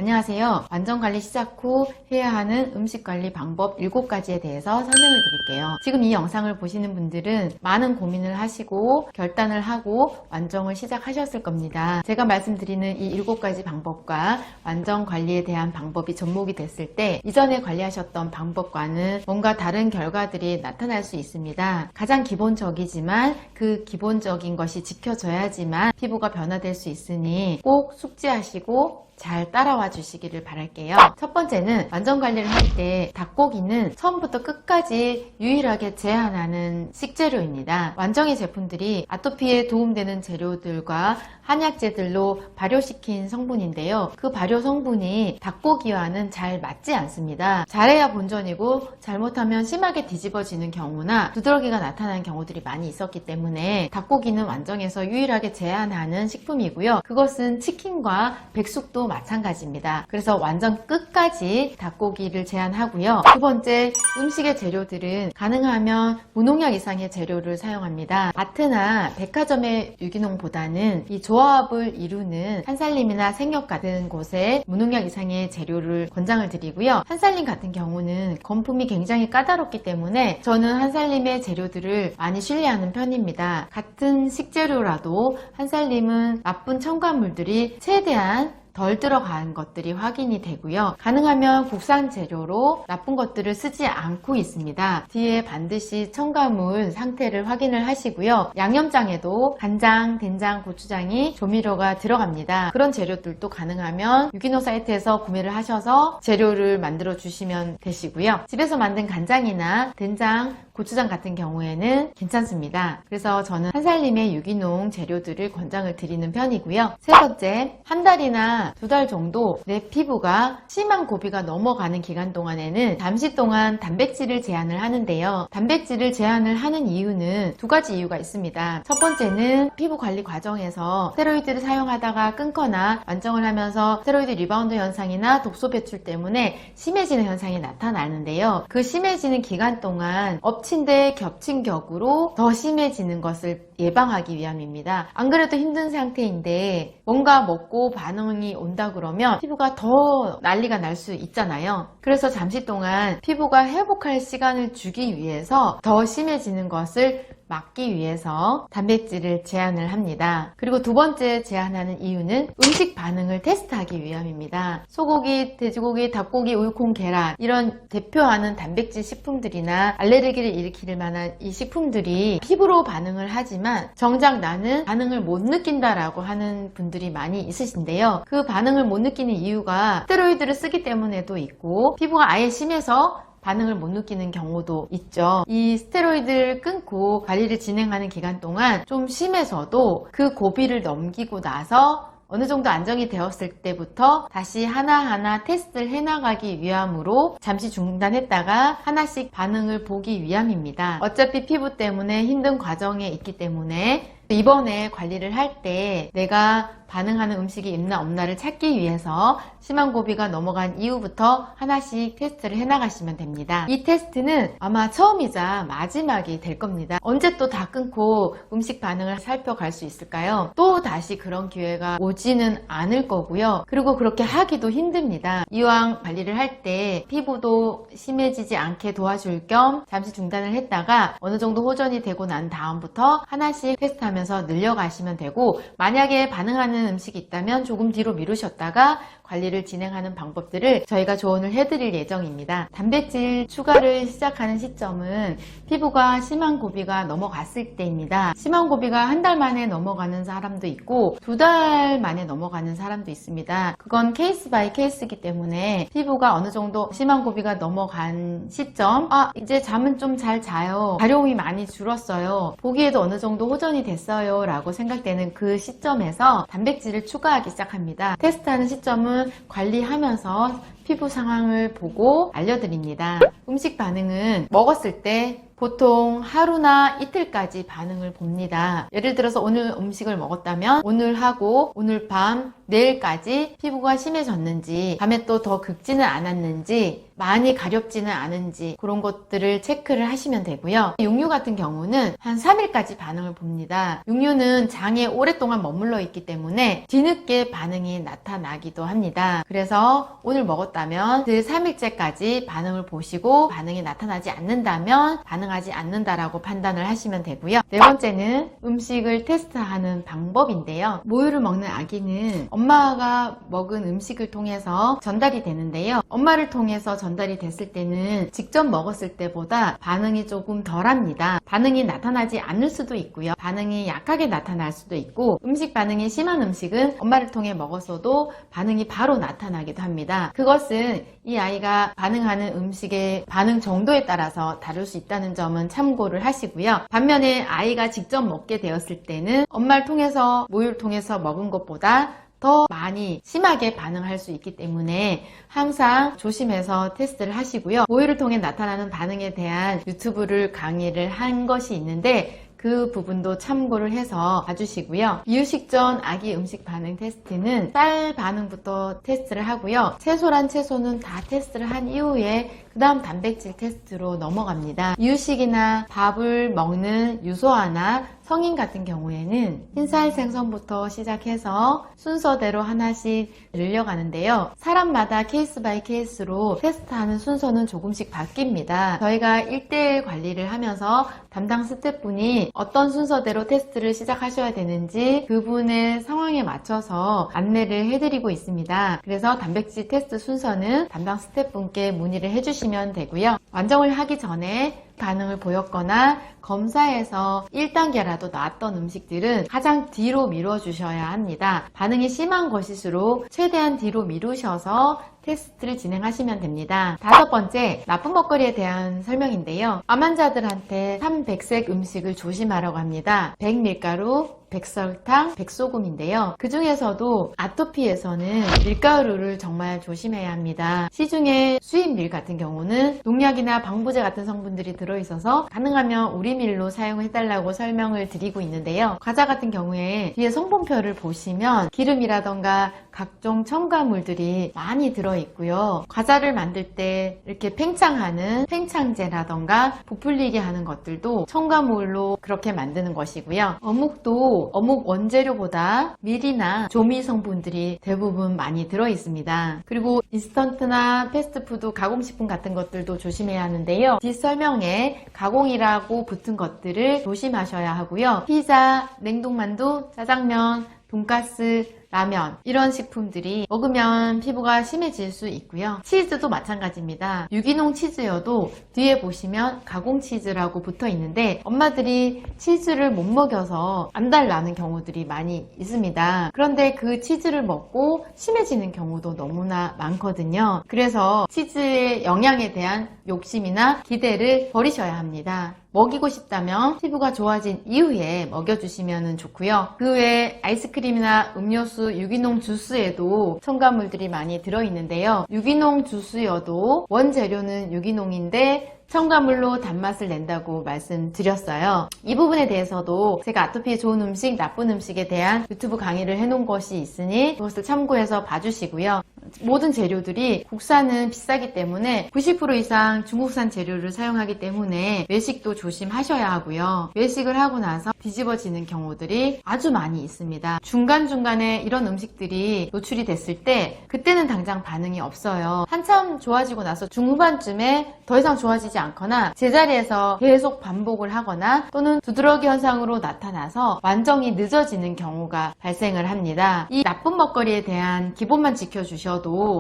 안녕하세요. 완전관리 시작 후 해야 하는 음식관리 방법 7가지에 대해서 설명을 드릴게요. 지금 이 영상을 보시는 분들은 많은 고민을 하시고 결단을 하고 완정을 시작하셨을 겁니다. 제가 말씀드리는 이 7가지 방법과 완전관리에 대한 방법이 접목이 됐을 때 이전에 관리하셨던 방법과는 뭔가 다른 결과들이 나타날 수 있습니다. 가장 기본적이지만 그 기본적인 것이 지켜져야지만 피부가 변화될 수 있으니 꼭 숙지하시고 잘 따라와 주시기를 바랄게요. 첫 번째는 완전관리를 할 때 닭고기는 처음부터 끝까지 유일하게 제한하는 식재료입니다. 완정의 제품들이 아토피에 도움되는 재료들과 한약재들로 발효시킨 성분인데요. 그 발효 성분이 닭고기와는 잘 맞지 않습니다. 잘해야 본전이고 잘못하면 심하게 뒤집어지는 경우나 두드러기가 나타나는 경우들이 많이 있었기 때문에 닭고기는 완정에서 유일하게 제한하는 식품이고요. 그것은 치킨과 백숙도 마찬가지입니다. 그래서 완전 끝까지 닭고기를 제한하고요. 두 번째, 음식의 재료들은 가능하면 무농약 이상의 재료를 사용합니다. 마트나 백화점의 유기농보다는 이 조합을 이루는 한살림이나 생협 같은 곳에 무농약 이상의 재료를 권장을 드리고요. 한살림 같은 경우는 건품이 굉장히 까다롭기 때문에 저는 한살림의 재료들을 많이 신뢰하는 편입니다. 같은 식재료라도 한살림은 나쁜 첨가물들이 최대한 덜 들어간 것들이 확인이 되고요. 가능하면 국산 재료로 나쁜 것들을 쓰지 않고 있습니다. 뒤에 반드시 첨가물 상태를 확인을 하시고요. 양념장에도 간장, 된장, 고추장이 조미료가 들어갑니다. 그런 재료들도 가능하면 유기농 사이트에서 구매를 하셔서 재료를 만들어 주시면 되시고요. 집에서 만든 간장이나 된장, 고추장 같은 경우에는 괜찮습니다. 그래서 저는 한살림의 유기농 재료들을 권장을 드리는 편이고요. 세 번째, 한 달이나 2달 정도 내 피부가 심한 고비가 넘어가는 기간 동안에는 잠시 동안 단백질을 제한을 하는데요. 단백질을 제한을 하는 이유는 2가지 이유가 있습니다. 첫 번째는 피부 관리 과정에서 스테로이드를 사용하다가 끊거나 완정을 하면서 스테로이드 리바운드 현상이나 독소 배출 때문에 심해지는 현상이 나타나는데요. 그 심해지는 기간 동안 엎친 데 겹친 격으로 더 심해지는 것을 예방하기 위함입니다. 안 그래도 힘든 상태인데 뭔가 먹고 반응이 온다 그러면 피부가 더 난리가 날 수 있잖아요. 그래서 잠시 동안 피부가 회복할 시간을 주기 위해서 더 심해지는 것을 막기 위해서 단백질을 제한을 합니다. 그리고 두 번째 제한하는 이유는 음식 반응을 테스트하기 위함입니다. 소고기, 돼지고기, 닭고기, 우유, 콩, 계란 이런 대표하는 단백질 식품들이나 알레르기를 일으킬 만한 이 식품들이 피부로 반응을 하지만 정작 나는 반응을 못 느낀다라고 하는 분들이 많이 있으신데요. 그 반응을 못 느끼는 이유가 스테로이드를 쓰기 때문에도 있고 피부가 아예 심해서 반응을 못 느끼는 경우도 있죠. 이 스테로이드를 끊고 관리를 진행하는 기간 동안 좀 심해서도 그 고비를 넘기고 나서 어느 정도 안정이 되었을 때부터 다시 하나하나 테스트를 해나가기 위함으로 잠시 중단했다가 하나씩 반응을 보기 위함입니다. 어차피 피부 때문에 힘든 과정에 있기 때문에 이번에 관리를 할 때 내가 반응하는 음식이 있나 없나를 찾기 위해서 심한 고비가 넘어간 이후부터 하나씩 테스트를 해나가시면 됩니다. 이 테스트는 아마 처음이자 마지막이 될 겁니다. 언제 또 다 끊고 음식 반응을 살펴갈 수 있을까요? 또 다시 그런 기회가 오지는 않을 거고요. 그리고 그렇게 하기도 힘듭니다. 이왕 관리를 할 때 피부도 심해지지 않게 도와줄 겸 잠시 중단을 했다가 어느 정도 호전이 되고 난 다음부터 하나씩 테스트하면서 늘려가시면 되고, 만약에 반응하는 음식이 있다면 조금 뒤로 미루셨다가 관리를 진행하는 방법들을 저희가 조언을 해드릴 예정입니다. 단백질 추가를 시작하는 시점은 피부가 심한 고비가 넘어갔을 때입니다. 심한 고비가 한 달 만에 넘어가는 사람도 있고 2달 만에 넘어가는 사람도 있습니다. 그건 케이스 바이 케이스이기 때문에 피부가 어느 정도 심한 고비가 넘어간 시점, 이제 잠은 좀 잘 자요, 가려움이 많이 줄었어요, 보기에도 어느 정도 호전이 됐어요 라고 생각되는 그 시점에서 단백질을 추가하기 시작합니다. 테스트하는 시점은 관리하면서 피부 상황을 보고 알려드립니다. 음식 반응은 먹었을 때 보통 하루나 이틀까지 반응을 봅니다. 예를 들어서 오늘 음식을 먹었다면 오늘 하고 오늘 밤 내일까지 피부가 심해졌는지, 밤에 또 더 긁지는 않았는지, 많이 가렵지는 않은지 그런 것들을 체크를 하시면 되고요. 육류 같은 경우는 한 3일까지 반응을 봅니다. 육류는 장에 오랫동안 머물러 있기 때문에 뒤늦게 반응이 나타나기도 합니다. 그래서 오늘 먹었다면 그 3일째까지 반응을 보시고 반응이 나타나지 않는다면 반응하지 않는다라고 판단을 하시면 되고요. 네 번째는 음식을 테스트하는 방법인데요. 모유를 먹는 아기는 엄마가 먹은 음식을 통해서 전달이 되는데요. 엄마를 통해서 전달이 됐을 때는 직접 먹었을 때보다 반응이 조금 덜합니다. 반응이 나타나지 않을 수도 있고요. 반응이 약하게 나타날 수도 있고, 음식 반응이 심한 음식은 엄마를 통해 먹었어도 반응이 바로 나타나기도 합니다. 그것은 이 아이가 반응하는 음식의 반응 정도에 따라서 다를 수 있다는 점은 참고를 하시고요. 반면에 아이가 직접 먹게 되었을 때는 엄마를 통해서, 모유를 통해서 먹은 것보다 더 많이 심하게 반응할 수 있기 때문에 항상 조심해서 테스트를 하시고요. 모유를 통해 나타나는 반응에 대한 유튜브를 강의를 한 것이 있는데 그 부분도 참고를 해서 봐주시고요. 이유식 전 아기 음식 반응 테스트는 쌀 반응부터 테스트를 하고요. 채소란 채소는 다 테스트를 한 이후에 그 다음 단백질 테스트로 넘어갑니다. 이유식이나 밥을 먹는 유소아나 성인 같은 경우에는 흰살 생선부터 시작해서 순서대로 하나씩 늘려가는데요. 사람마다 케이스 바이 케이스로 테스트하는 순서는 조금씩 바뀝니다. 저희가 1대1 관리를 하면서 담당 스태프분이 어떤 순서대로 테스트를 시작하셔야 되는지 그분의 상황에 맞춰서 안내를 해드리고 있습니다. 그래서 단백질 테스트 순서는 담당 스태프분께 문의를 해주시면 되고요. 완정을 하기 전에 반응을 보였거나 검사에서 1단계라도 나왔던 음식들은 가장 뒤로 미뤄주셔야 합니다. 반응이 심한 것일수록 최대한 뒤로 미루셔서 테스트를 진행하시면 됩니다. 다섯 번째, 나쁜 먹거리에 대한 설명인데요. 암 환자들한테 3백색 음식을 조심하라고 합니다. 백밀가루, 백설탕, 백소금인데요. 그 중에서도 아토피에서는 밀가루를 정말 조심해야 합니다. 시중에 수입밀 같은 경우는 농약이나 방부제 같은 성분들이 들어있어서 가능하면 우리밀로 사용해달라고 설명을 드리고 있는데요. 과자 같은 경우에 뒤에 성분표를 보시면 기름이라던가 각종 첨가물들이 많이 들어있고요. 과자를 만들 때 이렇게 팽창하는 팽창제라던가 부풀리게 하는 것들도 첨가물로 그렇게 만드는 것이고요. 어묵도 어묵 원재료보다 밀이나 조미 성분들이 대부분 많이 들어있습니다. 그리고 인스턴트나 패스트푸드 가공식품 같은 것들도 조심해야 하는데요. 뒷설명에 가공이라고 붙은 것들을 조심하셔야 하고요. 피자, 냉동만두, 짜장면, 돈가스, 라면 이런 식품들이 먹으면 피부가 심해질 수 있고요. 치즈도 마찬가지입니다. 유기농 치즈여도 뒤에 보시면 가공 치즈라고 붙어 있는데 엄마들이 치즈를 못 먹여서 암달 나는 경우들이 많이 있습니다. 그런데 그 치즈를 먹고 심해지는 경우도 너무나 많거든요. 그래서 치즈의 영양에 대한 욕심이나 기대를 버리셔야 합니다. 먹이고 싶다면 피부가 좋아진 이후에 먹여주시면 좋고요. 그 외에 아이스크림이나 음료수, 유기농 주스에도 첨가물들이 많이 들어있는데요. 유기농 주스여도 원재료는 유기농인데 첨가물로 단맛을 낸다고 말씀드렸어요. 이 부분에 대해서도 제가 아토피에 좋은 음식, 나쁜 음식에 대한 유튜브 강의를 해놓은 것이 있으니 그것을 참고해서 봐주시고요. 모든 재료들이 국산은 비싸기 때문에 90% 이상 중국산 재료를 사용하기 때문에 외식도 조심하셔야 하고요. 외식을 하고 나서 뒤집어지는 경우들이 아주 많이 있습니다. 중간중간에 이런 음식들이 노출이 됐을 때 그때는 당장 반응이 없어요. 한참 좋아지고 나서 중후반쯤에 더 이상 좋아지지 않거나 제자리에서 계속 반복을 하거나 또는 두드러기 현상으로 나타나서 완정이 늦어지는 경우가 발생을 합니다. 이 나쁜 먹거리에 대한 기본만 지켜주셔도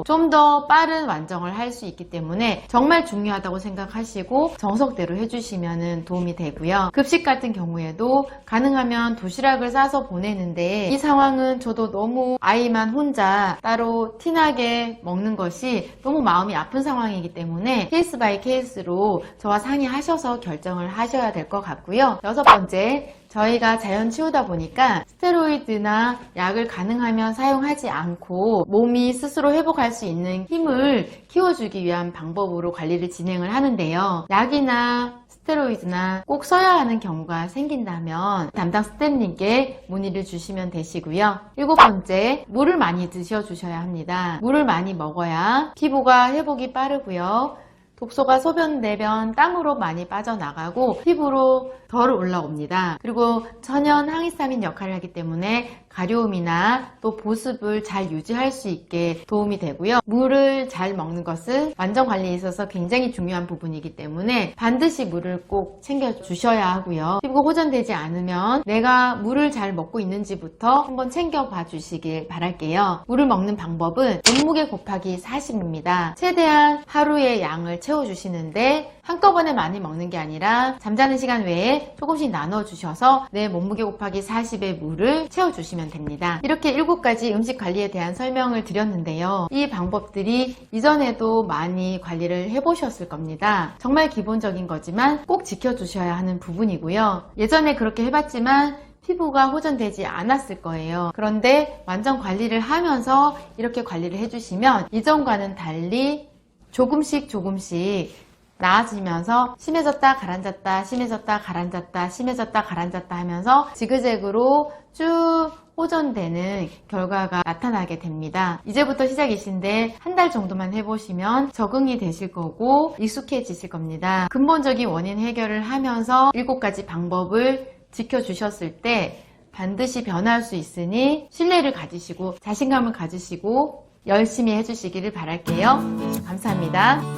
좀 더 빠른 완정을 할 수 있기 때문에 정말 중요하다고 생각하시고 정석대로 해주시면 도움이 되고요. 급식 같은 경우에도 가능하면 도시락을 싸서 보내는데 이 상황은 저도 너무 아이만 혼자 따로 티나게 먹는 것이 너무 마음이 아픈 상황이기 때문에 케이스 바이 케이스로 보시고 저와 상의하셔서 결정을 하셔야 될 것 같고요. 6번째, 저희가 자연 치유다 보니까 스테로이드나 약을 가능하면 사용하지 않고 몸이 스스로 회복할 수 있는 힘을 키워주기 위한 방법으로 관리를 진행을 하는데요. 약이나 스테로이드나 꼭 써야 하는 경우가 생긴다면 담당 스태프님께 문의를 주시면 되시고요. 7번째, 물을 많이 드셔주셔야 합니다. 물을 많이 먹어야 피부가 회복이 빠르고요. 독소가 소변, 내변, 땀으로 많이 빠져나가고 피부로 덜 올라옵니다. 그리고 천연 항히스타민 역할을 하기 때문에 가려움이나 또 보습을 잘 유지할 수 있게 도움이 되고요. 물을 잘 먹는 것은 완전 관리에 있어서 굉장히 중요한 부분이기 때문에 반드시 물을 꼭 챙겨 주셔야 하고요. 피부가 호전되지 않으면 내가 물을 잘 먹고 있는지부터 한번 챙겨봐 주시길 바랄게요. 물을 먹는 방법은 몸무게 곱하기 40입니다. 최대한 하루의 양을 채워주시는데 한꺼번에 많이 먹는 게 아니라 잠자는 시간 외에 조금씩 나눠주셔서 내 몸무게 곱하기 40의 물을 채워주시면 됩니다. 이렇게 7가지 음식 관리에 대한 설명을 드렸는데요. 이 방법들이 이전에도 많이 관리를 해보셨을 겁니다. 정말 기본적인 거지만 꼭 지켜주셔야 하는 부분이고요. 예전에 그렇게 해봤지만 피부가 호전되지 않았을 거예요. 그런데 완전 관리를 하면서 이렇게 관리를 해주시면 이전과는 달리 조금씩 나아지면서 심해졌다 가라앉았다 심해졌다 가라앉았다 심해졌다 가라앉았다 하면서 지그재그로 쭉 호전되는 결과가 나타나게 됩니다. 이제부터 시작이신데 한 달 정도만 해보시면 적응이 되실 거고 익숙해지실 겁니다. 근본적인 원인 해결을 하면서 7가지 방법을 지켜주셨을 때 반드시 변할 수 있으니 신뢰를 가지시고 자신감을 가지시고 열심히 해주시기를 바랄게요. 감사합니다.